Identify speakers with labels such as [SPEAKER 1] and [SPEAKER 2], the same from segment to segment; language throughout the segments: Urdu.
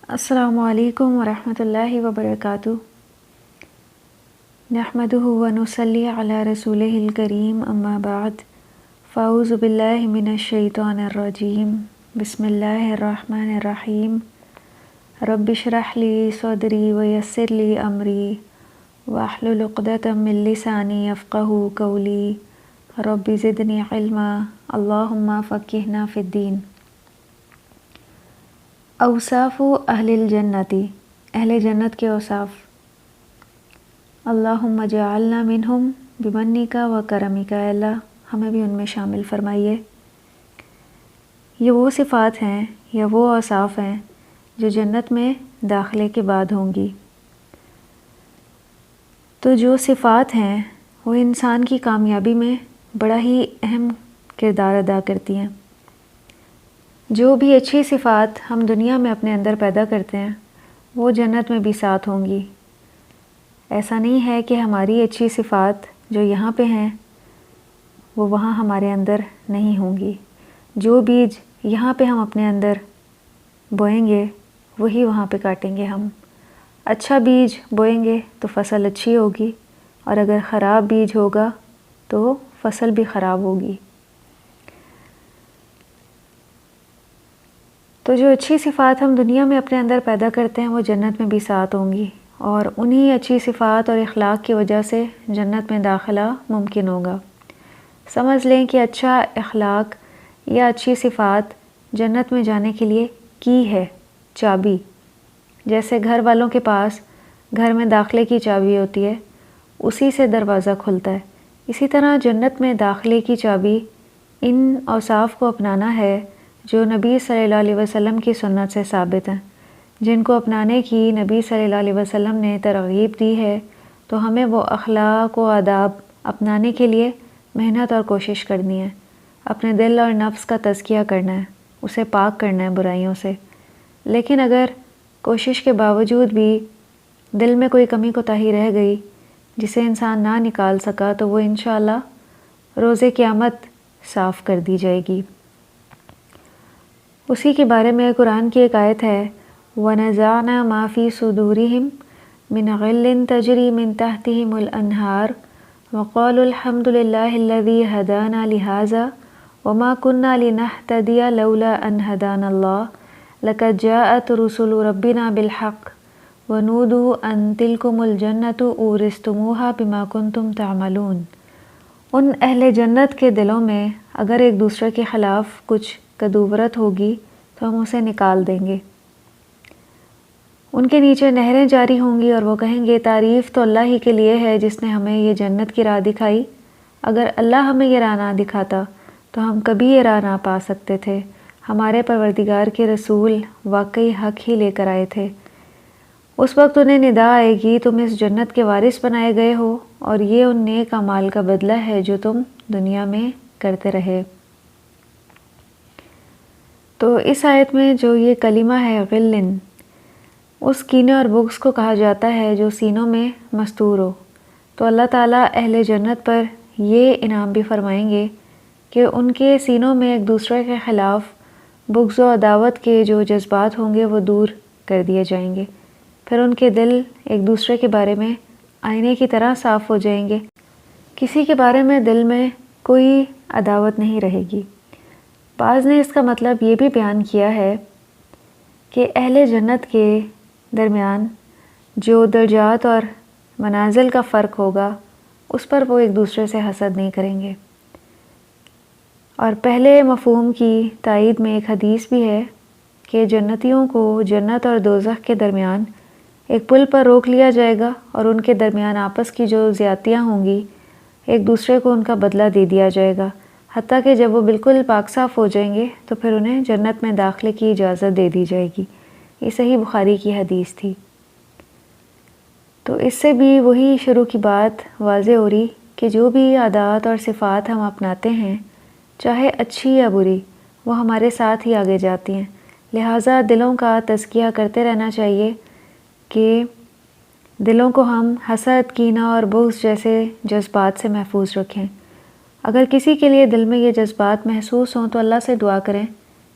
[SPEAKER 1] السلام علیکم ورحمۃ اللہ وبرکاتہ۔ نحمدہ ونصلی علی رسولہ الکریم، اما بعد، فاعوذ باللہ من الشیطان الرجیم، بسم اللہ الرحمن الرحیم۔ رب اشرح لی صدری ویسر لی امری واحلل عقدۃ من لسانی یفقہوا قولی، رب زدنی علما، اللہم فقہنا فی الدین۔ اوصاف اہل الجنتی، اہل جنت کے اوصاف۔ اللہم جعلنا منہم بمنک و کرمک، اے اللہ ہمیں بھی ان میں شامل فرمائیے۔ یہ وہ صفات ہیں یا وہ اوصاف ہیں جو جنت میں داخلے کے بعد ہوں گی۔ تو جو صفات ہیں وہ انسان کی کامیابی میں بڑا ہی اہم کردار ادا کرتی ہیں۔ جو بھی اچھی صفات ہم دنیا میں اپنے اندر پیدا کرتے ہیں وہ جنت میں بھی ساتھ ہوں گی۔ ایسا نہیں ہے کہ ہماری اچھی صفات جو یہاں پہ ہیں وہ وہاں ہمارے اندر نہیں ہوں گی۔ جو بیج یہاں پہ ہم اپنے اندر بوئیں گے وہی وہاں پہ کاٹیں گے ہم۔ اچھا بیج بوئیں گے تو فصل اچھی ہوگی، اور اگر خراب بیج ہوگا تو فصل بھی خراب ہوگی۔ تو جو اچھی صفات ہم دنیا میں اپنے اندر پیدا کرتے ہیں وہ جنت میں بھی ساتھ ہوں گی، اور انہی اچھی صفات اور اخلاق کی وجہ سے جنت میں داخلہ ممکن ہوگا۔ سمجھ لیں کہ اچھا اخلاق یا اچھی صفات جنت میں جانے کے لیے کی ہے، چابی۔ جیسے گھر والوں کے پاس گھر میں داخلے کی چابی ہوتی ہے، اسی سے دروازہ کھلتا ہے، اسی طرح جنت میں داخلے کی چابی ان اوصاف کو اپنانا ہے جو نبی صلی اللہ علیہ وسلم کی سنت سے ثابت ہیں، جن کو اپنانے کی نبی صلی اللہ علیہ وسلم نے ترغیب دی ہے۔ تو ہمیں وہ اخلاق و آداب اپنانے کے لیے محنت اور کوشش کرنی ہے، اپنے دل اور نفس کا تزکیہ کرنا ہے، اسے پاک کرنا ہے برائیوں سے۔ لیکن اگر کوشش کے باوجود بھی دل میں کوئی کمی کوتاہی رہ گئی جسے انسان نہ نکال سکا تو وہ انشاءاللہ روز قیامت صاف کر دی جائے گی۔ اسی کے بارے میں قرآن کی ایک آیت ہے، وَنَزَعْنَا مَا فِي صُدُورِهِمْ مِنْ غِلٍّ تَجْرِي مِنْ تَحْتِهِمُ الْأَنْهَارُ وَقَالُوا الْحَمْدُ لِلَّهِ الَّذِي هَدَانَا لِهَذَا وَمَا كُنَّا لِنَهْتَدِيَ لَوْلَا أَنْ هَدَانَا اللَّهُ لَقَدْ جَاءَتْ رُسُلُ رَبِّنَا بِالْحَقِّ وَنُودُوا أَنْ تِلْكُمُ الْجَنَّةُ أُورِثْتُمُوهَا بِمَا كُنْتُمْ تَعْمَلُونَ۔ ان اہل جنت کے دلوں میں اگر ایک دوسرے کے خلاف کچھ کدورت ہوگی تو ہم اسے نکال دیں گے۔ ان کے نیچے نہریں جاری ہوں گی اور وہ کہیں گے تعریف تو اللہ ہی کے لیے ہے جس نے ہمیں یہ جنت کی راہ دکھائی۔ اگر اللہ ہمیں یہ راہ نہ دکھاتا تو ہم کبھی یہ راہ نہ پا سکتے تھے۔ ہمارے پروردگار کے رسول واقعی حق ہی لے کر آئے تھے۔ اس وقت انہیں ندا آئے گی، تم اس جنت کے وارث بنائے گئے ہو، اور یہ ان نیک اعمال کا بدلہ ہے جو تم دنیا میں کرتے رہے۔ تو اس آیت میں جو یہ کلمہ ہے غلن، اس کینے اور بغض کو کہا جاتا ہے جو سینوں میں مستور ہو۔ تو اللہ تعالیٰ اہل جنت پر یہ انعام بھی فرمائیں گے کہ ان کے سینوں میں ایک دوسرے کے خلاف بغض و عداوت کے جو جذبات ہوں گے وہ دور کر دیے جائیں گے۔ پھر ان کے دل ایک دوسرے کے بارے میں آئینے کی طرح صاف ہو جائیں گے، کسی کے بارے میں دل میں کوئی عداوت نہیں رہے گی۔ بعض نے اس کا مطلب یہ بھی بیان کیا ہے کہ اہل جنت کے درمیان جو درجات اور منازل کا فرق ہوگا اس پر وہ ایک دوسرے سے حسد نہیں کریں گے۔ اور پہلے مفہوم کی تائید میں ایک حدیث بھی ہے کہ جنتیوں کو جنت اور دوزخ کے درمیان ایک پل پر روک لیا جائے گا، اور ان کے درمیان آپس کی جو زیادتیاں ہوں گی ایک دوسرے کو ان کا بدلہ دے دیا جائے گا، حتیٰ کہ جب وہ بالکل پاک صاف ہو جائیں گے تو پھر انہیں جنت میں داخلے کی اجازت دے دی جائے گی۔ یہ صحیح بخاری کی حدیث تھی۔ تو اس سے بھی وہی شروع کی بات واضح ہو رہی کہ جو بھی عادات اور صفات ہم اپناتے ہیں، چاہے اچھی یا بری، وہ ہمارے ساتھ ہی آگے جاتی ہیں۔ لہٰذا دلوں کا تزکیہ کرتے رہنا چاہیے کہ دلوں کو ہم حسد، کینہ اور بغض جیسے جذبات سے محفوظ رکھیں۔ اگر کسی کے لیے دل میں یہ جذبات محسوس ہوں تو اللہ سے دعا کریں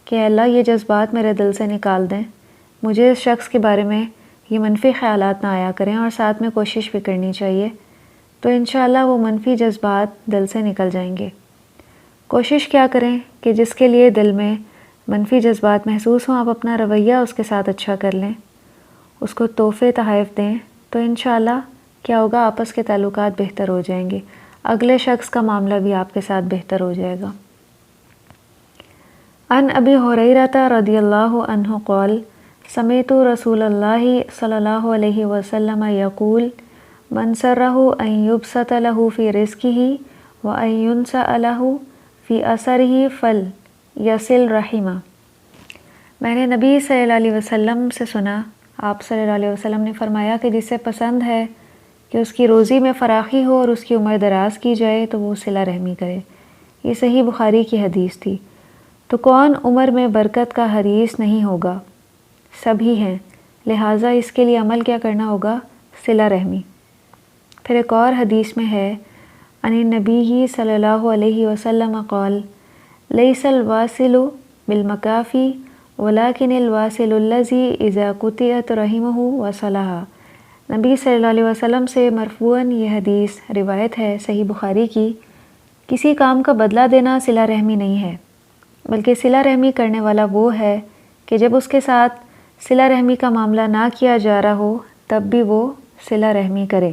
[SPEAKER 1] کہ اے اللہ یہ جذبات میرے دل سے نکال دیں، مجھے اس شخص کے بارے میں یہ منفی خیالات نہ آیا کریں اور ساتھ میں کوشش بھی کرنی چاہیے، تو انشاءاللہ وہ منفی جذبات دل سے نکل جائیں گے۔ کوشش کیا کریں کہ جس کے لیے دل میں منفی جذبات محسوس ہوں، آپ اپنا رویہ اس کے ساتھ اچھا کر لیں، اس کو تحفے تحائف دیں، تو انشاءاللہ کیا ہوگا، آپس کے تعلقات بہتر ہو جائیں گے، اگلے شخص کا معاملہ بھی آپ کے ساتھ بہتر ہو جائے گا۔ عن ابی ہریرہ رضی اللہ عنہ قال سمعت رسول اللہ صلی اللہ علیہ وسلم یقول من سرہ ان یبسط لہ فی رزقہ وان ینسأ لہ فی اثرہ فلیصل رحمہ۔ میں نے نبی صلی اللہ علیہ وسلم سے سنا، آپ صلی اللہ علیہ وسلم نے فرمایا کہ جسے پسند ہے کہ اس کی روزی میں فراخی ہو اور اس کی عمر دراز کی جائے تو وہ صلہ رحمی کرے۔ یہ صحیح بخاری کی حدیث تھی۔ تو کون عمر میں برکت کا حریص نہیں ہوگا؟ سبھی ہیں، لہٰذا اس کے لیے عمل کیا کرنا ہوگا؟ صلہ رحمی۔ پھر ایک اور حدیث میں ہے عن النبی صلی اللہ علیہ وسلم قال لیس الواصل بالمکافی ولکن الواصل الذی اذا قطعت رحمہ وصلھا۔ نبی صلی اللہ علیہ وسلم سے مرفوعاً یہ حدیث روایت ہے صحیح بخاری کی، کسی کام کا بدلہ دینا صلہ رحمی نہیں ہے، بلکہ صلہ رحمی کرنے والا وہ ہے کہ جب اس کے ساتھ صلہ رحمی کا معاملہ نہ کیا جا رہا ہو تب بھی وہ صلہ رحمی کرے۔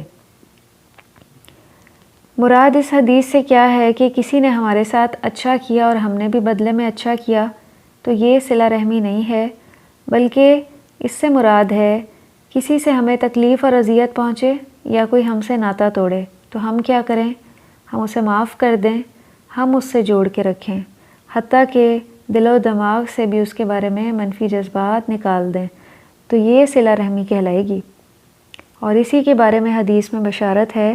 [SPEAKER 1] مراد اس حدیث سے کیا ہے کہ کسی نے ہمارے ساتھ اچھا کیا اور ہم نے بھی بدلے میں اچھا کیا تو یہ صلہ رحمی نہیں ہے، بلکہ اس سے مراد ہے کسی سے ہمیں تکلیف اور اذیت پہنچے یا کوئی ہم سے ناتا توڑے تو ہم کیا کریں؟ ہم اسے معاف کر دیں، ہم اس سے جوڑ کے رکھیں، حتیٰ کہ دل و دماغ سے بھی اس کے بارے میں منفی جذبات نکال دیں، تو یہ صلہ رحمی کہلائے گی۔ اور اسی کے بارے میں حدیث میں بشارت ہے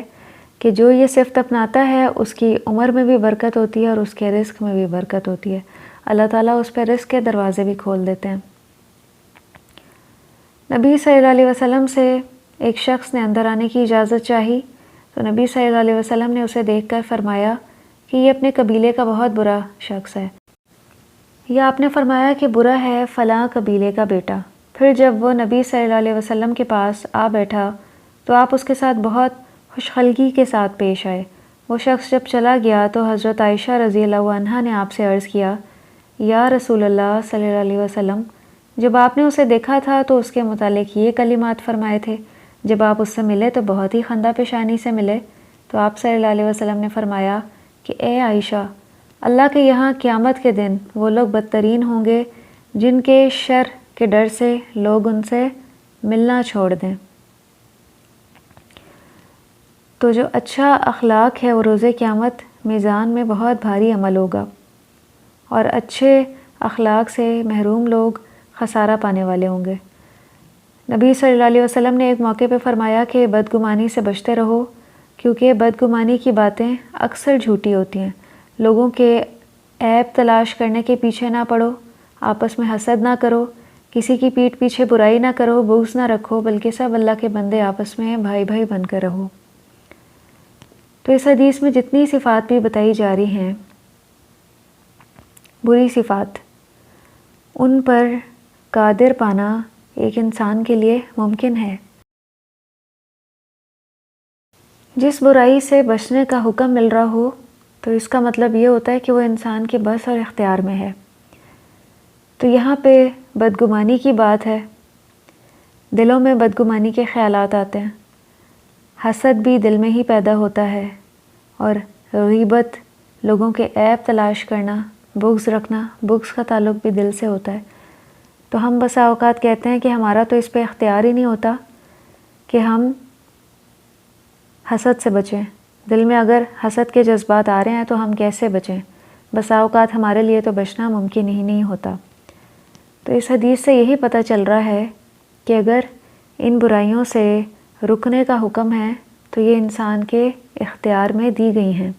[SPEAKER 1] کہ جو یہ صفت اپناتا ہے اس کی عمر میں بھی برکت ہوتی ہے اور اس کے رزق میں بھی برکت ہوتی ہے، اللہ تعالیٰ اس پہ رزق کے دروازے بھی کھول دیتے ہیں۔ نبی صلی اللہ علیہ وسلم سے ایک شخص نے اندر آنے کی اجازت چاہی تو نبی صلی اللہ علیہ وسلم نے اسے دیکھ کر فرمایا کہ یہ اپنے قبیلے کا بہت برا شخص ہے، یا آپ نے فرمایا کہ برا ہے فلاں قبیلے کا بیٹا۔ پھر جب وہ نبی صلی اللہ علیہ وسلم کے پاس آ بیٹھا تو آپ اس کے ساتھ بہت خوشخلقی کے ساتھ پیش آئے۔ وہ شخص جب چلا گیا تو حضرت عائشہ رضی اللہ عنہا نے آپ سے عرض کیا، یا رسول اللہ صلی اللہ علیہ وسلم، جب آپ نے اسے دیکھا تھا تو اس کے متعلق یہ کلمات فرمائے تھے، جب آپ اس سے ملے تو بہت ہی خندہ پیشانی سے ملے، تو آپ صلی اللہ علیہ وسلم نے فرمایا کہ اے عائشہ، اللہ کے یہاں قیامت کے دن وہ لوگ بدترین ہوں گے جن کے شر کے ڈر سے لوگ ان سے ملنا چھوڑ دیں۔ تو جو اچھا اخلاق ہے وہ روز قیامت میزان میں بہت بھاری عمل ہوگا، اور اچھے اخلاق سے محروم لوگ خسارہ پانے والے ہوں گے۔ نبی صلی اللہ علیہ وسلم نے ایک موقع پہ فرمایا کہ بدگمانی سے بچتے رہو، کیونکہ بدگمانی کی باتیں اکثر جھوٹی ہوتی ہیں۔ لوگوں کے عیب تلاش کرنے کے پیچھے نہ پڑو، آپس میں حسد نہ کرو، کسی کی پیٹھ پیچھے برائی نہ کرو، بغض نہ رکھو، بلکہ سب اللہ کے بندے آپس میں بھائی بھائی بن کر رہو۔ تو اس حدیث میں جتنی صفات بھی بتائی جا رہی ہیں بری صفات، ان پر قادر پانا ایک انسان کے لیے ممکن ہے۔ جس برائی سے بچنے کا حکم مل رہا ہو تو اس کا مطلب یہ ہوتا ہے کہ وہ انسان کے بس اور اختیار میں ہے۔ تو یہاں پہ بدگمانی کی بات ہے، دلوں میں بدگمانی کے خیالات آتے ہیں، حسد بھی دل میں ہی پیدا ہوتا ہے، اور غیبت، لوگوں کے عیب تلاش کرنا، بغض رکھنا، بغض کا تعلق بھی دل سے ہوتا ہے۔ تو ہم بسا اوقات کہتے ہیں کہ ہمارا تو اس پہ اختیار ہی نہیں ہوتا کہ ہم حسد سے بچیں، دل میں اگر حسد کے جذبات آ رہے ہیں تو ہم کیسے بچیں؟ بسا اوقات ہمارے لیے تو بچنا ممکن ہی نہیں ہوتا۔ تو اس حدیث سے یہی پتہ چل رہا ہے کہ اگر ان برائیوں سے رکنے کا حکم ہے تو یہ انسان کے اختیار میں دی گئی ہیں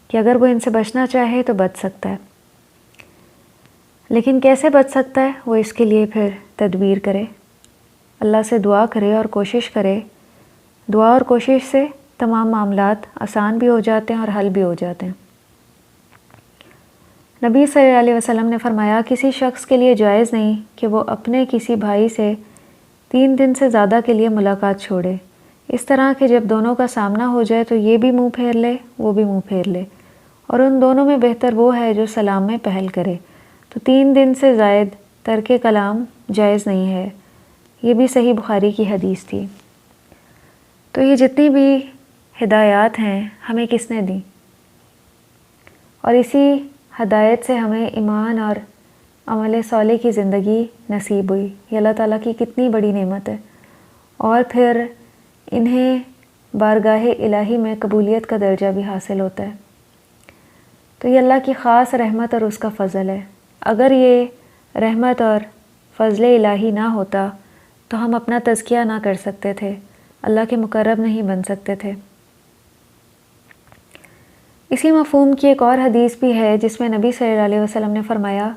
[SPEAKER 1] کہ اگر وہ ان سے بچنا چاہے تو بچ سکتا ہے۔ لیکن کیسے بچ سکتا ہے؟ وہ اس کے لیے پھر تدبیر کرے، اللہ سے دعا کرے اور کوشش کرے۔ دعا اور کوشش سے تمام معاملات آسان بھی ہو جاتے ہیں اور حل بھی ہو جاتے ہیں۔ نبی صلی اللہ علیہ وسلم نے فرمایا کسی شخص کے لیے جائز نہیں کہ وہ اپنے کسی بھائی سے 3 دن سے زیادہ کے لیے ملاقات چھوڑے، اس طرح کہ جب دونوں کا سامنا ہو جائے تو یہ بھی منہ پھیر لے وہ بھی منہ پھیر لے، اور ان دونوں میں بہتر وہ ہے جو سلام میں پہل کرے۔ تو 3 دن سے زائد ترک کلام جائز نہیں ہے۔ یہ بھی صحیح بخاری کی حدیث تھی۔ تو یہ جتنی بھی ہدایات ہیں ہمیں کس نے دیں، اور اسی ہدایت سے ہمیں ایمان اور عمل صالح کی زندگی نصیب ہوئی۔ یہ اللہ تعالیٰ کی کتنی بڑی نعمت ہے، اور پھر انہیں بارگاہ الہی میں قبولیت کا درجہ بھی حاصل ہوتا ہے۔ تو یہ اللہ کی خاص رحمت اور اس کا فضل ہے۔ اگر یہ رحمت اور فضل الہی نہ ہوتا تو ہم اپنا تزکیہ نہ کر سکتے تھے، اللہ کے مقرب نہیں بن سکتے تھے۔ اسی مفہوم کی ایک اور حدیث بھی ہے جس میں نبی صلی اللہ علیہ وسلم نے فرمایا،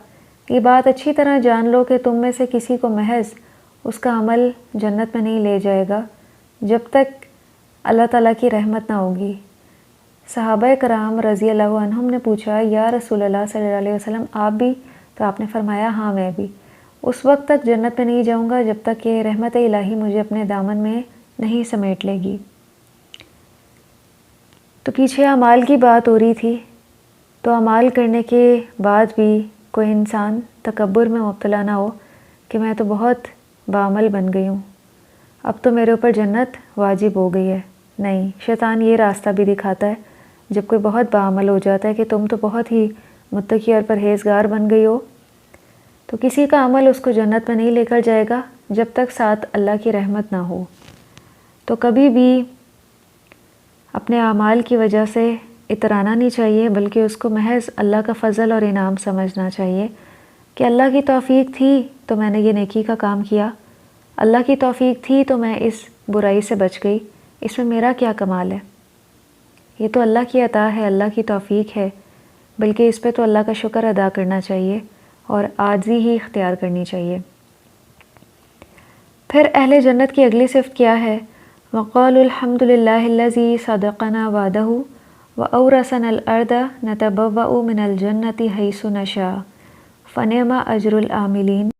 [SPEAKER 1] یہ بات اچھی طرح جان لو کہ تم میں سے کسی کو محض اس کا عمل جنت میں نہیں لے جائے گا جب تک اللہ تعالیٰ کی رحمت نہ ہوگی۔ صحابہ کرام رضی اللہ عنہم نے پوچھا، یا رسول اللہ صلی اللہ علیہ وسلم آپ بھی؟ تو آپ نے فرمایا ہاں میں بھی۔ اس وقت تک جنت میں نہیں جاؤں گا جب تک کہ رحمت الہی مجھے اپنے دامن میں نہیں سمیٹ لے گی۔ تو پیچھے اعمال کی بات ہو رہی تھی، تو اعمال کرنے کے بعد بھی کوئی انسان تکبر میں مبتلا نہ ہو کہ میں تو بہت باعمل بن گئی ہوں، اب تو میرے اوپر جنت واجب ہو گئی ہے۔ نہیں، شیطان یہ راستہ بھی دکھاتا ہے جب کوئی بہت باعمل ہو جاتا ہے کہ تم تو بہت ہی متقی اور پرہیزگار بن گئی ہو، تو کسی کا عمل اس کو جنت میں نہیں لے کر جائے گا جب تک ساتھ اللہ کی رحمت نہ ہو۔ تو کبھی بھی اپنے اعمال کی وجہ سے اترانا نہیں چاہیے، بلکہ اس کو محض اللہ کا فضل اور انعام سمجھنا چاہیے کہ اللہ کی توفیق تھی تو میں نے یہ نیکی کا کام کیا، اللہ کی توفیق تھی تو میں اس برائی سے بچ گئی، اس میں میرا کیا کمال ہے؟ یہ تو اللہ کی عطا ہے، اللہ کی توفیق ہے، بلکہ اس پہ تو اللہ کا شکر ادا کرنا چاہیے اور عاجزی ہی اختیار کرنی چاہیے۔ پھر اہل جنت کی اگلی صفت کیا ہے؟ وَقَالُوا الْحَمْدُ لِلَّهِ الَّذِي صَدَقَنَا وَعْدَهُ وَأَوْرَثَنَا الْأَرْضَ نَتَبَوَّأُ مِنَ الْجَنَّةِ حَيْثُ نَشَاءُ فَنِعْمَ أَجْرُ الْعَامِلِينَ۔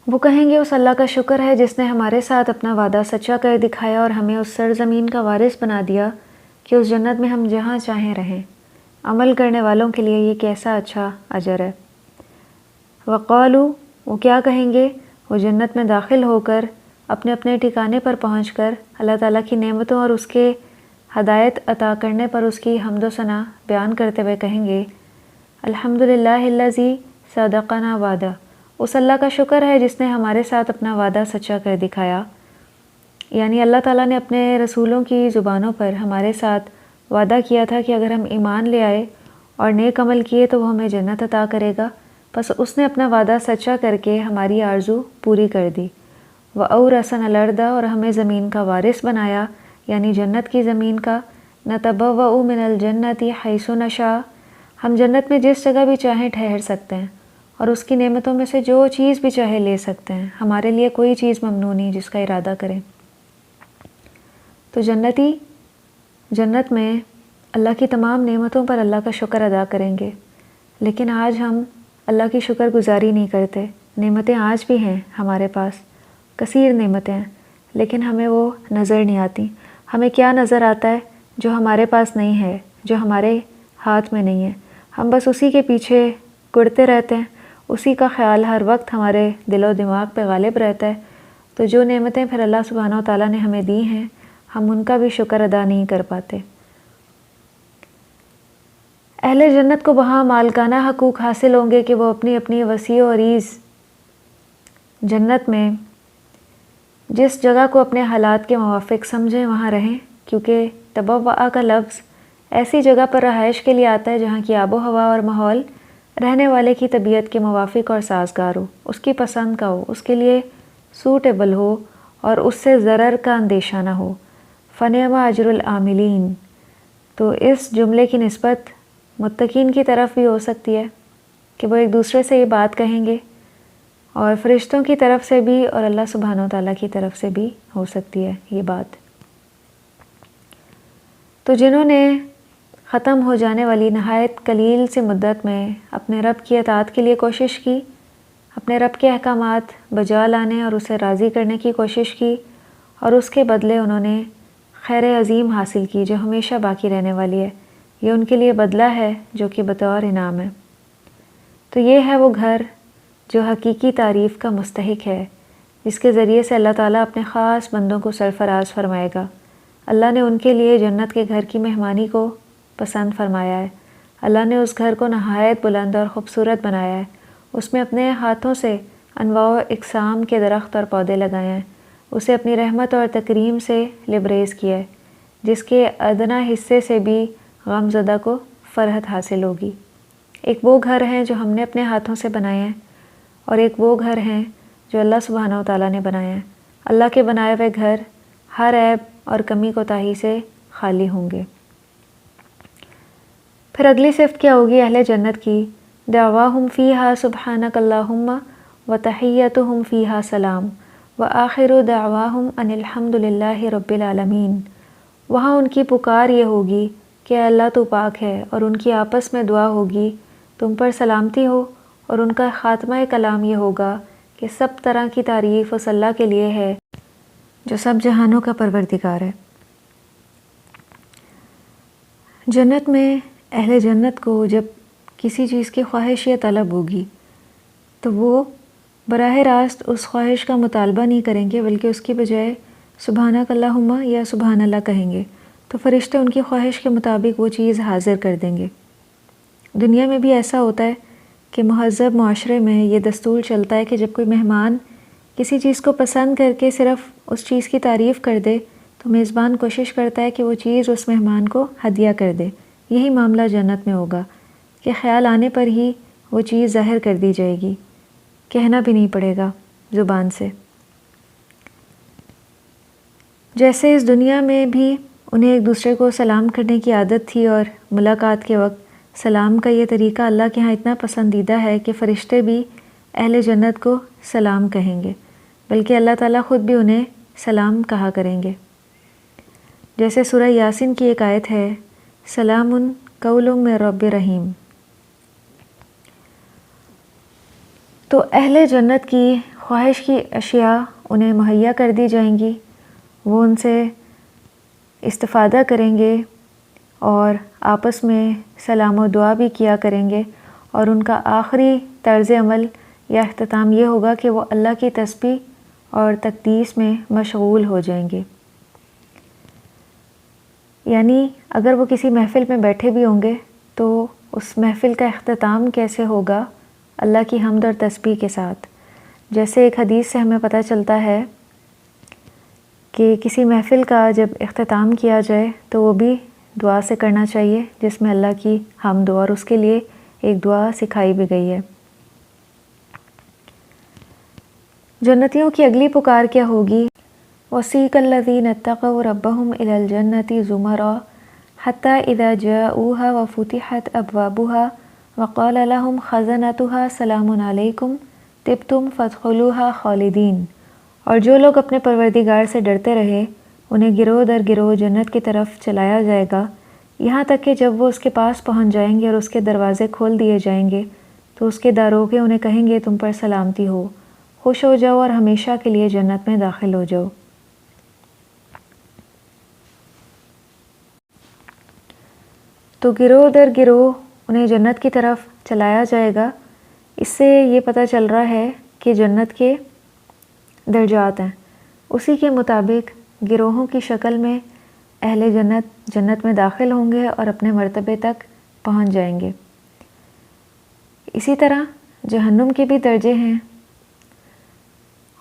[SPEAKER 1] وہ کہیں گے اس اللہ کا شکر ہے جس نے ہمارے ساتھ اپنا وعدہ سچا کر دکھایا اور ہمیں اس سرزمین کا وارث بنا دیا کہ اس جنت میں ہم جہاں چاہیں رہیں۔ عمل کرنے والوں کے لیے یہ کیسا اچھا اجر ہے۔ وقالو، وہ کیا کہیں گے؟ وہ جنت میں داخل ہو کر اپنے اپنے ٹھکانے پر پہنچ کر اللہ تعالیٰ کی نعمتوں اور اس کے ہدایت عطا کرنے پر اس کی حمد و ثنا بیان کرتے ہوئے کہیں گے، الحمدللہ الذی صدقنا وعدہ، اس اللہ کا شکر ہے جس نے ہمارے ساتھ اپنا وعدہ سچا کر دکھایا۔ یعنی اللہ تعالیٰ نے اپنے رسولوں کی زبانوں پر ہمارے ساتھ وعدہ کیا تھا کہ اگر ہم ایمان لے آئے اور نیک عمل کیے تو وہ ہمیں جنت عطا کرے گا، بس اس نے اپنا وعدہ سچا کر کے ہماری آرزو پوری کر دی۔ وَأَوْرَثَنَا الْأَرْضَ، اور ہمیں زمین کا وارث بنایا، یعنی جنت کی زمین کا۔ نَتَبَوَّأُ مِنَ الْجَنَّةِ حَيْثُ نَشَاءُ، ہم جنت میں جس جگہ بھی چاہیں ٹھہر سکتے ہیں اور اس کی نعمتوں میں سے جو چیز بھی چاہے لے سکتے ہیں، ہمارے لیے کوئی چیز ممنوع نہیں جس کا ارادہ کریں۔ تو جنتی جنت میں اللہ کی تمام نعمتوں پر اللہ کا شکر ادا کریں گے، لیکن آج ہم اللہ کی شکر گزاری نہیں کرتے۔ نعمتیں آج بھی ہیں ہمارے پاس، کثیر نعمتیں ہیں، لیکن ہمیں وہ نظر نہیں آتی۔ ہمیں کیا نظر آتا ہے؟ جو ہمارے پاس نہیں ہے، جو ہمارے ہاتھ میں نہیں ہے، ہم بس اسی کے پیچھے گڑتے رہتے ہیں، اسی کا خیال ہر وقت ہمارے دل و دماغ پہ غالب رہتا ہے۔ تو جو نعمتیں پھر اللہ سبحانہ و تعالیٰ نے ہمیں دی ہیں، ہم ان کا بھی شکر ادا نہیں کر پاتے۔ اہل جنت کو وہاں مالکانہ حقوق حاصل ہوں گے کہ وہ اپنی اپنی وسیع و عریض جنت میں جس جگہ کو اپنے حالات کے موافق سمجھیں وہاں رہیں، کیونکہ تبوّأ کا لفظ ایسی جگہ پر رہائش کے لیے آتا ہے جہاں کی آب و ہوا اور ماحول رہنے والے کی طبیعت کے موافق اور سازگار ہو، اس کی پسند کا ہو، اس کے لیے سوٹیبل ہو اور اس سے ضرر کا اندیشہ نہ ہو۔ فنعم اجر العاملین، تو اس جملے کی نسبت متقین کی طرف بھی ہو سکتی ہے کہ وہ ایک دوسرے سے یہ بات کہیں گے، اور فرشتوں کی طرف سے بھی اور اللہ سبحانہ و تعالیٰ کی طرف سے بھی ہو سکتی ہے یہ بات۔ تو جنہوں نے ختم ہو جانے والی نہایت قلیل سی مدت میں اپنے رب کی اطاعت کے لیے کوشش کی، اپنے رب کے احکامات بجا لانے اور اسے راضی کرنے کی کوشش کی، اور اس کے بدلے انہوں نے خیر عظیم حاصل کی جو ہمیشہ باقی رہنے والی ہے۔ یہ ان کے لیے بدلہ ہے جو کہ بطور انعام ہے۔ تو یہ ہے وہ گھر جو حقیقی تعریف کا مستحق ہے، جس کے ذریعے سے اللہ تعالیٰ اپنے خاص بندوں کو سرفراز فرمائے گا۔ اللہ نے ان کے لیے جنت کے گھر کی مہمانی کو پسند فرمایا ہے۔ اللہ نے اس گھر کو نہایت بلند اور خوبصورت بنایا ہے۔ اس میں اپنے ہاتھوں سے انواع و اقسام کے درخت اور پودے لگائے ہیں۔ اسے اپنی رحمت اور تکریم سے لبریز کیا ہے، جس کے ادنا حصے سے بھی غم زدہ کو فرحت حاصل ہوگی۔ ایک وہ گھر ہیں جو ہم نے اپنے ہاتھوں سے بنائے ہیں، اور ایک وہ گھر ہیں جو اللہ سبحانہ و تعالیٰ نے بنایا ہے۔ اللہ کے بنائے ہوئے گھر ہر عیب اور کمی کوتاہی سے خالی ہوں گے۔ پھر اگلی صفت کیا ہوگی اہل جنت کی؟ دعواہم فیہا سبحانک اللہم وتحیتہم فیہا سلام وآخر دعواہم ان الحمد للہ رب العالمین۔ وہاں ان کی پکار یہ ہوگی کہ اے اللہ تو پاک ہے، اور ان کی آپس میں دعا ہوگی تم پر سلامتی ہو، اور ان کا خاتمہ کلام یہ ہوگا کہ سب طرح کی تعریف اس اللہ کے لیے ہے جو سب جہانوں کا پروردگار ہے۔ جنت میں اہل جنت کو جب کسی چیز کی خواہش یا طلب ہوگی تو وہ براہ راست اس خواہش کا مطالبہ نہیں کریں گے، بلکہ اس کی بجائے سبحانک اللہم یا سبحان اللہ کہیں گے، تو فرشتے ان کی خواہش کے مطابق وہ چیز حاضر کر دیں گے۔ دنیا میں بھی ایسا ہوتا ہے کہ مہذب معاشرے میں یہ دستور چلتا ہے کہ جب کوئی مہمان کسی چیز کو پسند کر کے صرف اس چیز کی تعریف کر دے تو میزبان کوشش کرتا ہے کہ وہ چیز اس مہمان کو ہدیہ کر دے۔ یہی معاملہ جنت میں ہوگا کہ خیال آنے پر ہی وہ چیز ظاہر کر دی جائے گی، کہنا بھی نہیں پڑے گا زبان سے۔ جیسے اس دنیا میں بھی انہیں ایک دوسرے کو سلام کرنے کی عادت تھی، اور ملاقات کے وقت سلام کا یہ طریقہ اللہ کے ہاں اتنا پسندیدہ ہے کہ فرشتے بھی اہل جنت کو سلام کہیں گے، بلکہ اللہ تعالیٰ خود بھی انہیں سلام کہا کریں گے۔ جیسے سورہ یاسین کی ایک آیت ہے، سلام قول من رب رحیم۔ تو اہل جنت کی خواہش کی اشیاء انہیں مہیا کر دی جائیں گی، وہ ان سے استفادہ کریں گے اور آپس میں سلام و دعا بھی کیا کریں گے، اور ان کا آخری طرز عمل یا اختتام یہ ہوگا کہ وہ اللہ کی تسبیح اور تقدیس میں مشغول ہو جائیں گے۔ یعنی اگر وہ کسی محفل میں بیٹھے بھی ہوں گے تو اس محفل کا اختتام کیسے ہوگا؟ اللہ کی حمد اور تسبیح کے ساتھ۔ جیسے ایک حدیث سے ہمیں پتہ چلتا ہے کہ کسی محفل کا جب اختتام کیا جائے تو وہ بھی دعا سے کرنا چاہیے، جس میں اللہ کی حمد ہو، اور اس کے لیے ایک دعا سکھائی بھی گئی ہے۔ جنتیوں کی اگلی پکار کیا ہوگی؟ وَسِيقَ الَّذِينَ اتَّقَوْا رَبَّهُمْ إِلَى الْجَنَّةِ زُمَرًا حَتَّى إِذَا جَاءُوهَا وَفُتِحَتْ أَبْوَابُهَا وَقَالَ لَهُمْ خَزَنَتُهَا سَلَامٌ عَلَيْكُمْ طِبْتُمْ فَادْخُلُوهَا خَالِدِينَ۔ اور جو لوگ اپنے پروردگار سے ڈرتے رہے انہیں گروہ در گروہ جنت کی طرف چلایا جائے گا، یہاں تک کہ جب وہ اس کے پاس پہنچ جائیں گے اور اس کے دروازے کھول دیے جائیں گے تو اس کے داروغے انہیں کہیں گے تم پر سلامتی ہو، خوش ہو جاؤ اور ہمیشہ کے لیے جنت میں داخل ہو جاؤ۔ تو گروہ در گروہ انہیں جنت کی طرف چلایا جائے گا۔ اس سے یہ پتہ چل رہا ہے کہ جنت کے درجات ہیں، اسی کے مطابق گروہوں کی شکل میں اہل جنت جنت میں داخل ہوں گے اور اپنے مرتبے تک پہنچ جائیں گے۔ اسی طرح جہنم کے بھی درجے ہیں،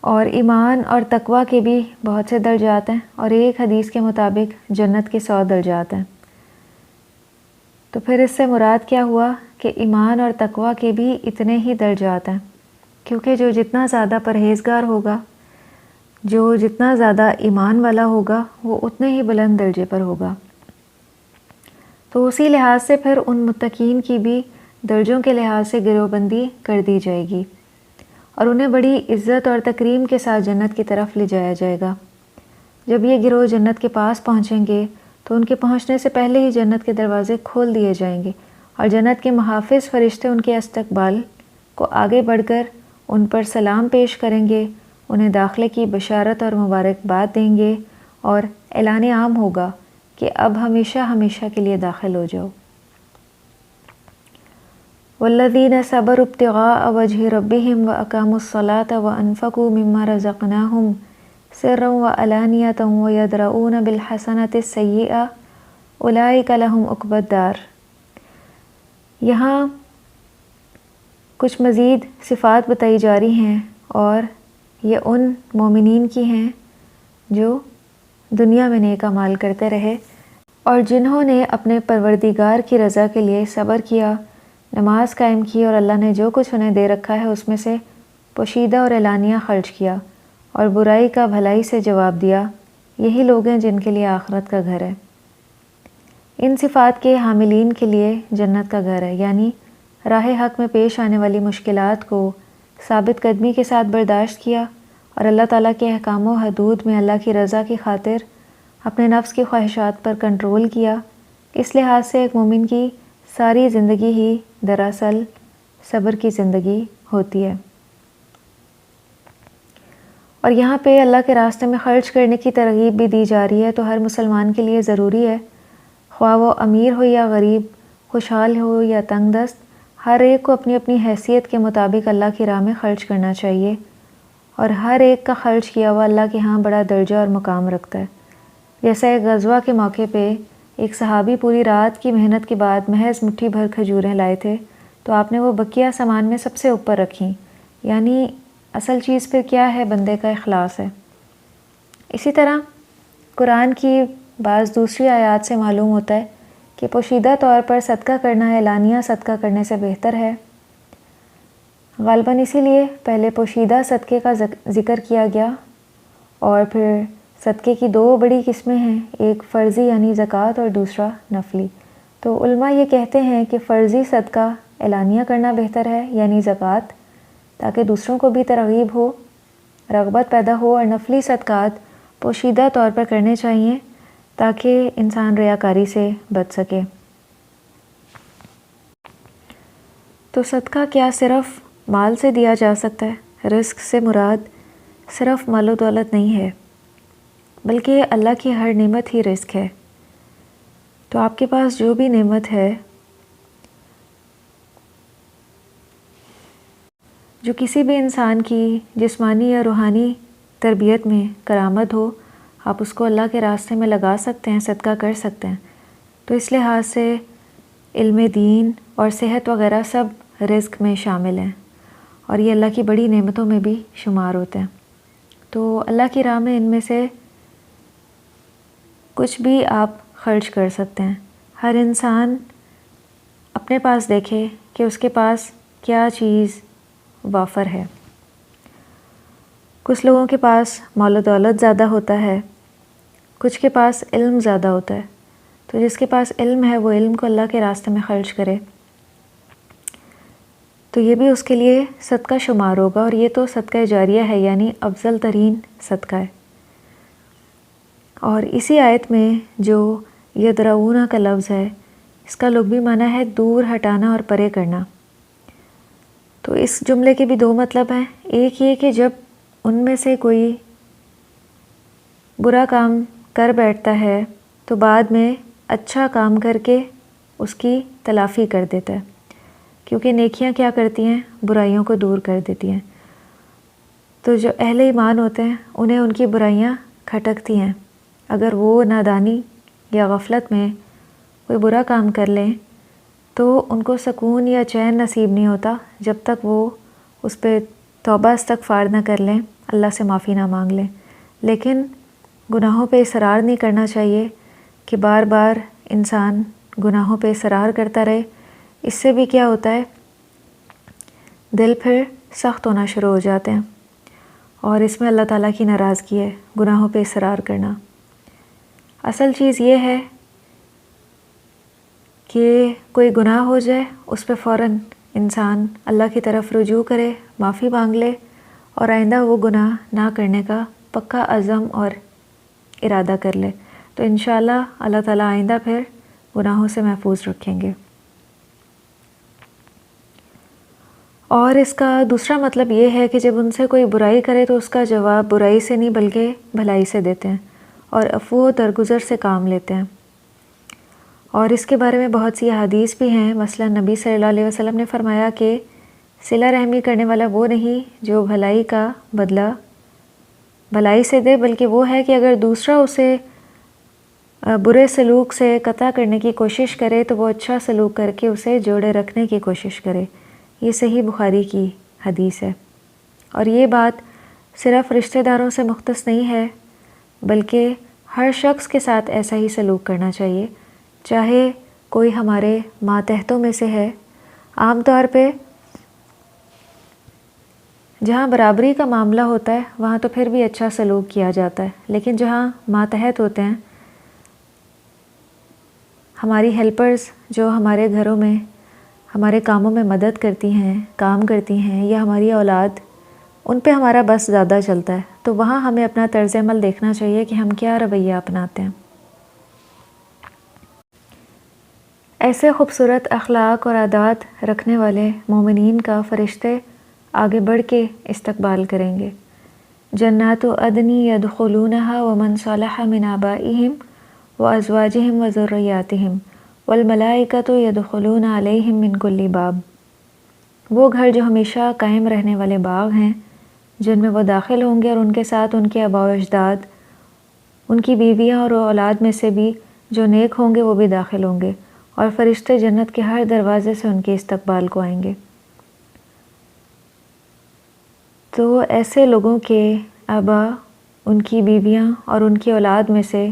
[SPEAKER 1] اور ایمان اور تقوی کے بھی بہت سے درجات ہیں، اور ایک حدیث کے مطابق جنت کے 100 درجات ہیں۔ تو پھر اس سے مراد کیا ہوا کہ ایمان اور تقوی کے بھی اتنے ہی درجات ہیں، کیونکہ جو جتنا زیادہ پرہیزگار ہوگا، جو جتنا زیادہ ایمان والا ہوگا، وہ اتنے ہی بلند درجے پر ہوگا۔ تو اسی لحاظ سے پھر ان متقین کی بھی درجوں کے لحاظ سے گروہ بندی کر دی جائے گی، اور انہیں بڑی عزت اور تکریم کے ساتھ جنت کی طرف لے جایا جائے گا۔ جب یہ گروہ جنت کے پاس پہنچیں گے تو ان کے پہنچنے سے پہلے ہی جنت کے دروازے کھول دیے جائیں گے اور جنت کے محافظ فرشتے ان کے استقبال کو آگے بڑھ کر ان پر سلام پیش کریں گے، انہیں داخلے کی بشارت اور مبارکباد دیں گے اور اعلان عام ہوگا کہ اب ہمیشہ ہمیشہ کے لیے داخل ہو جاؤ۔ والذین صبروا ابتغاء وجہ ربہم واقاموا الصلاة وانفقوا مما رزقناہم سرا وعلانیۃ ویدرؤون بالحسنۃ السیئۃ اولئک لہم عقبی الدار۔ یہاں کچھ مزید صفات بتائی جا رہی ہیں اور یہ ان مومنین کی ہیں جو دنیا میں نیک اعمال کرتے رہے اور جنہوں نے اپنے پروردگار کی رضا کے لیے صبر کیا، نماز قائم کی اور اللہ نے جو کچھ انہیں دے رکھا ہے اس میں سے پوشیدہ اور اعلانیہ خرچ کیا اور برائی کا بھلائی سے جواب دیا۔ یہی لوگ ہیں جن کے لیے آخرت کا گھر ہے۔ ان صفات کے حاملین کے لیے جنت کا گھر ہے، یعنی راہ حق میں پیش آنے والی مشکلات کو ثابت قدمی کے ساتھ برداشت کیا اور اللہ تعالیٰ کے احکام و حدود میں اللہ کی رضا کی خاطر اپنے نفس کی خواہشات پر کنٹرول کیا۔ اس لحاظ سے ایک مومن کی ساری زندگی ہی دراصل صبر کی زندگی ہوتی ہے۔ اور یہاں پہ اللہ کے راستے میں خرچ کرنے کی ترغیب بھی دی جا رہی ہے، تو ہر مسلمان کے لیے ضروری ہے، خواہ وہ امیر ہو یا غریب، خوشحال ہو یا تنگ دست، ہر ایک کو اپنی اپنی حیثیت کے مطابق اللہ کی راہ میں خرچ کرنا چاہیے، اور ہر ایک کا خرچ کیا ہوا اللہ کے ہاں بڑا درجہ اور مقام رکھتا ہے۔ جیسا ایک غزوہ کے موقع پہ ایک صحابی پوری رات کی محنت کے بعد محض مٹھی بھر کھجوریں لائے تھے، تو آپ نے وہ بقیہ سامان میں سب سے اوپر رکھیں، یعنی اصل چیز پھر کیا ہے؟ بندے کا اخلاص ہے۔ اسی طرح قرآن کی بعض دوسری آیات سے معلوم ہوتا ہے کہ پوشیدہ طور پر صدقہ کرنا اعلانیہ صدقہ کرنے سے بہتر ہے۔ غالباً اسی لیے پہلے پوشیدہ صدقے کا ذکر کیا گیا، اور پھر صدقے کی دو بڑی قسمیں ہیں، ایک فرضی یعنی زکوٰۃ اور دوسرا نفلی۔ تو علماء یہ کہتے ہیں کہ فرضی صدقہ اعلانیہ کرنا بہتر ہے، یعنی زکوٰۃ، تاکہ دوسروں کو بھی ترغیب ہو، رغبت پیدا ہو، اور نفلی صدقات پوشیدہ طور پر کرنے چاہیے تاکہ انسان ریاکاری سے بچ سکے۔ تو صدقہ کیا صرف مال سے دیا جا سکتا ہے؟ رزق سے مراد صرف مال و دولت نہیں ہے، بلکہ اللہ کی ہر نعمت ہی رزق ہے۔ تو آپ کے پاس جو بھی نعمت ہے، جو کسی بھی انسان کی جسمانی یا روحانی تربیت میں کرامت ہو، آپ اس کو اللہ کے راستے میں لگا سکتے ہیں، صدقہ کر سکتے ہیں۔ تو اس لحاظ سے علم دین اور صحت وغیرہ سب رزق میں شامل ہیں، اور یہ اللہ کی بڑی نعمتوں میں بھی شمار ہوتے ہیں۔ تو اللہ کی راہ میں ان میں سے کچھ بھی آپ خرچ کر سکتے ہیں۔ ہر انسان اپنے پاس دیکھے کہ اس کے پاس کیا چیز وافر ہے۔ کچھ لوگوں کے پاس مال و دولت زیادہ ہوتا ہے، کچھ کے پاس علم زیادہ ہوتا ہے، تو جس کے پاس علم ہے وہ علم کو اللہ کے راستے میں خرچ کرے، تو یہ بھی اس کے لیے صدقہ شمار ہوگا، اور یہ تو صدقہ جاریہ ہے، یعنی افضل ترین صدقہ ہے۔ اور اسی آیت میں جو یدرؤون کا لفظ ہے، اس کا لغوی معنی ہے دور ہٹانا اور پرے کرنا۔ تو اس جملے کے بھی دو مطلب ہیں، ایک یہ کہ جب ان میں سے کوئی برا کام کر بیٹھتا ہے تو بعد میں اچھا کام کر کے اس کی تلافی کر دیتا ہے، کیونکہ نیکیاں کیا کرتی ہیں؟ برائیوں کو دور کر دیتی ہیں۔ تو جو اہل ایمان ہوتے ہیں انہیں ان کی برائیاں کھٹکتی ہیں، اگر وہ نادانی یا غفلت میں کوئی برا کام کر لیں تو ان کو سکون یا چین نصیب نہیں ہوتا جب تک وہ اس پہ توبہ استغفار نہ کر لیں، اللہ سے معافی نہ مانگ لیں۔ لیکن گناہوں پہ اصرار نہیں کرنا چاہیے کہ بار بار انسان گناہوں پہ اصرار کرتا رہے، اس سے بھی کیا ہوتا ہے؟ دل پھر سخت ہونا شروع ہو جاتے ہیں، اور اس میں اللہ تعالیٰ کی ناراضگی ہے، گناہوں پہ اصرار کرنا۔ اصل چیز یہ ہے کہ کوئی گناہ ہو جائے اس پہ فوراً انسان اللہ کی طرف رجوع کرے، معافی مانگ لے، اور آئندہ وہ گناہ نہ کرنے کا پکا عزم اور ارادہ کر لے۔ تو انشاءاللہ اللہ تعالیٰ آئندہ پھر گناہوں سے محفوظ رکھیں گے۔ اور اس کا دوسرا مطلب یہ ہے کہ جب ان سے کوئی برائی کرے تو اس کا جواب برائی سے نہیں بلکہ بھلائی سے دیتے ہیں اور عفو و درگزر سے کام لیتے ہیں۔ اور اس کے بارے میں بہت سی احادیث بھی ہیں، مثلا نبی صلی اللہ علیہ وسلم نے فرمایا کہ صلہ رحمی کرنے والا وہ نہیں جو بھلائی کا بدلہ بھلائی سے دے، بلکہ وہ ہے کہ اگر دوسرا اسے برے سلوک سے قطع کرنے کی کوشش کرے تو وہ اچھا سلوک کر کے اسے جوڑے رکھنے کی کوشش کرے۔ یہ صحیح بخاری کی حدیث ہے۔ اور یہ بات صرف رشتہ داروں سے مختص نہیں ہے بلکہ ہر شخص کے ساتھ ایسا ہی سلوک کرنا چاہیے، چاہے کوئی ہمارے ماتحتوں میں سے ہے۔ عام طور پہ جہاں برابری کا معاملہ ہوتا ہے وہاں تو پھر بھی اچھا سلوک کیا جاتا ہے، لیکن جہاں ماتحت ہوتے ہیں، ہماری ہیلپرز جو ہمارے گھروں میں ہمارے کاموں میں مدد کرتی ہیں، کام کرتی ہیں، یا ہماری اولاد، ان پہ ہمارا بس زیادہ چلتا ہے، تو وہاں ہمیں اپنا طرز عمل دیکھنا چاہیے کہ ہم کیا رویہ اپناتے ہیں۔ ایسے خوبصورت اخلاق اور عادات رکھنے والے مومنین کا فرشتے آگے بڑھ کے استقبال کریں گے۔ جنات عدن يدخلونها ومن صلح من آبائهم وازواجهم وذرياتهم والملائکۃ يدخلون علیہم من کل باب۔ وہ گھر جو ہمیشہ قائم رہنے والے باغ ہیں جن میں وہ داخل ہوں گے، اور ان کے ساتھ ان کے آباء و اجداد، ان کی بیویاں اور اولاد میں سے بھی جو نیک ہوں گے وہ بھی داخل ہوں گے، اور فرشتے جنت کے ہر دروازے سے ان کے استقبال کو آئیں گے۔ تو ایسے لوگوں کے آباء، ان کی بیویاں اور ان کی اولاد میں سے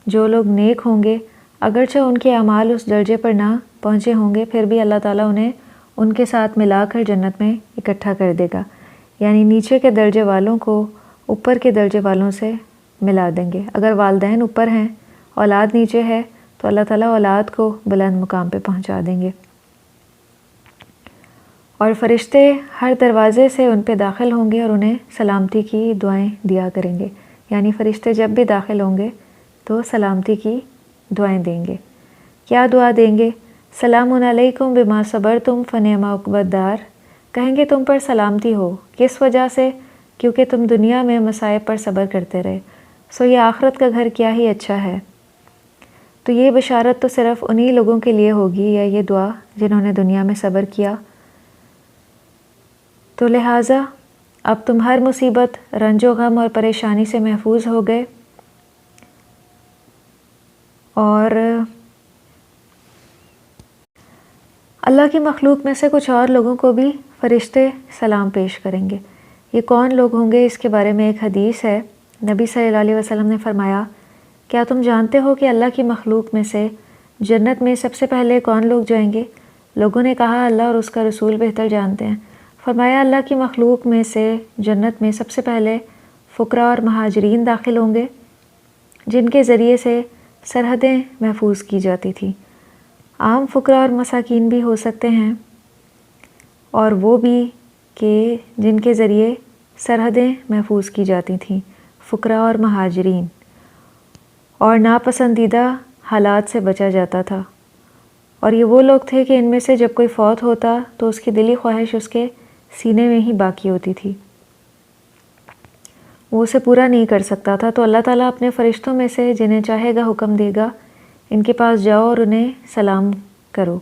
[SPEAKER 1] جو لوگ نیک ہوں گے، اگرچہ ان کے اعمال اس درجے پر نہ پہنچے ہوں گے، پھر بھی اللہ تعالیٰ انہیں ان کے ساتھ ملا کر جنت میں اکٹھا کر دے گا، یعنی نیچے کے درجے والوں کو اوپر کے درجے والوں سے ملا دیں گے۔ اگر والدین اوپر ہیں، اولاد نیچے ہے، تو اللہ تعالیٰ اولاد کو بلند مقام پہ پہنچا دیں گے۔ اور فرشتے ہر دروازے سے ان پہ داخل ہوں گے اور انہیں سلامتی کی دعائیں دیا کریں گے، یعنی فرشتے جب بھی داخل ہوں گے تو سلامتی کی دعائیں دیں گے۔ کیا دعا دیں گے؟ سلام علیکم بما صبرتم فنعم عقبی الدار۔ کہیں گے تم پر سلامتی ہو، کس وجہ سے؟ کیونکہ تم دنیا میں مصائب پر صبر کرتے رہے، سو یہ آخرت کا گھر کیا ہی اچھا ہے۔ تو یہ بشارت تو صرف انہی لوگوں کے لیے ہوگی، یا یہ دعا جنہوں نے دنیا میں صبر کیا۔ تو لہٰذا اب تم ہر مصیبت، رنج و غم اور پریشانی سے محفوظ ہو گئے، اور اللہ کی مخلوق میں سے کچھ اور لوگوں کو بھی فرشتے سلام پیش کریں گے۔ یہ کون لوگ ہوں گے؟ اس کے بارے میں ایک حدیث ہے۔ نبی صلی اللہ علیہ وسلم نے فرمایا، کیا تم جانتے ہو کہ اللہ کی مخلوق میں سے جنت میں سب سے پہلے کون لوگ جائیں گے؟ لوگوں نے کہا، اللہ اور اس کا رسول بہتر جانتے ہیں۔ فرمایا، اللہ کی مخلوق میں سے جنت میں سب سے پہلے فقراء اور مہاجرین داخل ہوں گے، جن کے ذریعے سے سرحدیں محفوظ کی جاتی تھیں۔ عام فقراء اور مساکین بھی ہو سکتے ہیں، اور وہ بھی کہ جن کے ذریعے سرحدیں محفوظ کی جاتی تھیں، فقراء اور مہاجرین، اور ناپسندیدہ حالات سے بچا جاتا تھا۔ اور یہ وہ لوگ تھے کہ ان میں سے جب کوئی فوت ہوتا تو اس کی دلی خواہش اس کے سینے میں ہی باقی ہوتی تھی، وہ اسے پورا نہیں کر سکتا تھا۔ تو اللہ تعالیٰ اپنے فرشتوں میں سے جنہیں چاہے گا حکم دے گا، ان کے پاس جاؤ اور انہیں سلام کرو۔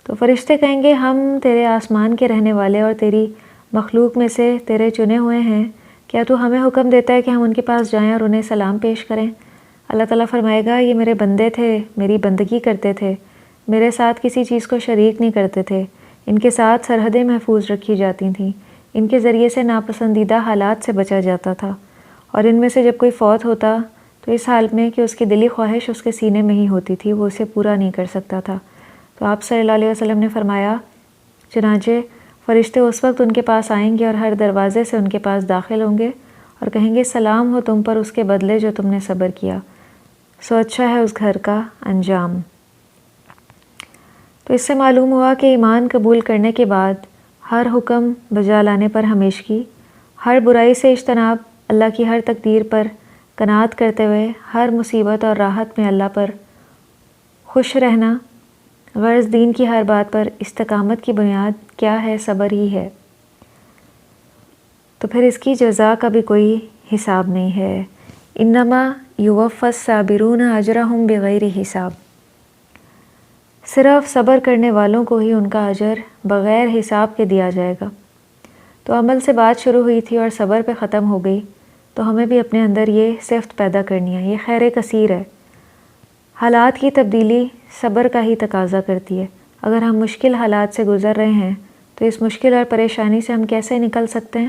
[SPEAKER 1] تو فرشتے کہیں گے، ہم تیرے آسمان کے رہنے والے اور تیری مخلوق میں سے تیرے چنے ہوئے ہیں، کیا تو ہمیں حکم دیتا ہے کہ ہم ان کے پاس جائیں اور انہیں سلام پیش کریں؟ اللہ تعالیٰ فرمائے گا، یہ میرے بندے تھے، میری بندگی کرتے تھے، میرے ساتھ کسی چیز کو شریک نہیں کرتے تھے، ان کے ساتھ سرحدیں محفوظ رکھی جاتی تھیں، ان کے ذریعے سے ناپسندیدہ حالات سے بچا جاتا تھا، اور ان میں سے جب کوئی فوت ہوتا تو اس حال میں کہ اس کی دلی خواہش اس کے سینے میں ہی ہوتی تھی، وہ اسے پورا نہیں کر سکتا تھا۔ تو آپ صلی اللہ علیہ وسلم نے فرمایا، چنانچہ فرشتے اس وقت ان کے پاس آئیں گے اور ہر دروازے سے ان کے پاس داخل ہوں گے اور کہیں گے، سلام ہو تم پر اس کے بدلے جو تم نے صبر کیا، سو اچھا ہے اس گھر کا انجام۔ تو اس سے معلوم ہوا کہ ایمان قبول کرنے کے بعد ہر حکم بجا لانے پر ہمیشگی، ہر برائی سے اجتناب، اللہ کی ہر تقدیر پر قناعت کرتے ہوئے ہر مصیبت اور راحت میں اللہ پر خوش رہنا، غرض دین کی ہر بات پر استقامت کی بنیاد کیا ہے؟ صبر ہی ہے۔ تو پھر اس کی جزا کا بھی کوئی حساب نہیں ہے۔ انما یوفی الصابرون اجرہم بغیر حساب، صرف صبر کرنے والوں کو ہی ان کا اجر بغیر حساب کے دیا جائے گا۔ تو عمل سے بات شروع ہوئی تھی اور صبر پہ ختم ہو گئی، تو ہمیں بھی اپنے اندر یہ صفت پیدا کرنی ہے۔ یہ خیر کثیر ہے۔ حالات کی تبدیلی صبر کا ہی تقاضا کرتی ہے۔ اگر ہم مشکل حالات سے گزر رہے ہیں تو اس مشکل اور پریشانی سے ہم کیسے نکل سکتے ہیں؟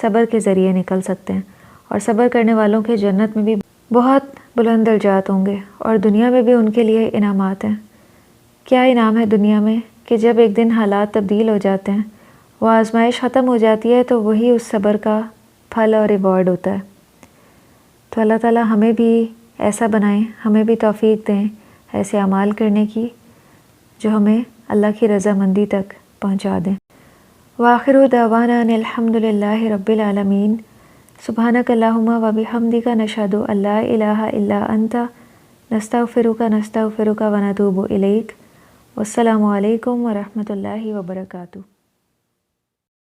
[SPEAKER 1] صبر کے ذریعے نکل سکتے ہیں، اور صبر کرنے والوں کے جنت میں بھی بہت بلند درجات ہوں گے، اور دنیا میں بھی ان کے لیے انعامات ہیں۔ کیا انعام ہے دنیا میں کہ جب ایک دن حالات تبدیل ہو جاتے ہیں، وہ آزمائش ختم ہو جاتی ہے، تو وہی اس صبر کا پھل اور ریوارڈ ہوتا ہے۔ تو اللہ تعالیٰ ہمیں بھی ایسا بنائیں، ہمیں بھی توفیق دیں ایسے اعمال کرنے کی جو ہمیں اللہ کی رضامندی تک پہنچا دیں۔ وآخر دعوانا ان الحمد للہ رب العالمین۔ سبحانک اللہم و بحمدک نشہد ان لا الہ الا انت نستغفرک ونتوب الیک۔ والسلام علیکم ورحمۃ اللہ وبرکاتہ۔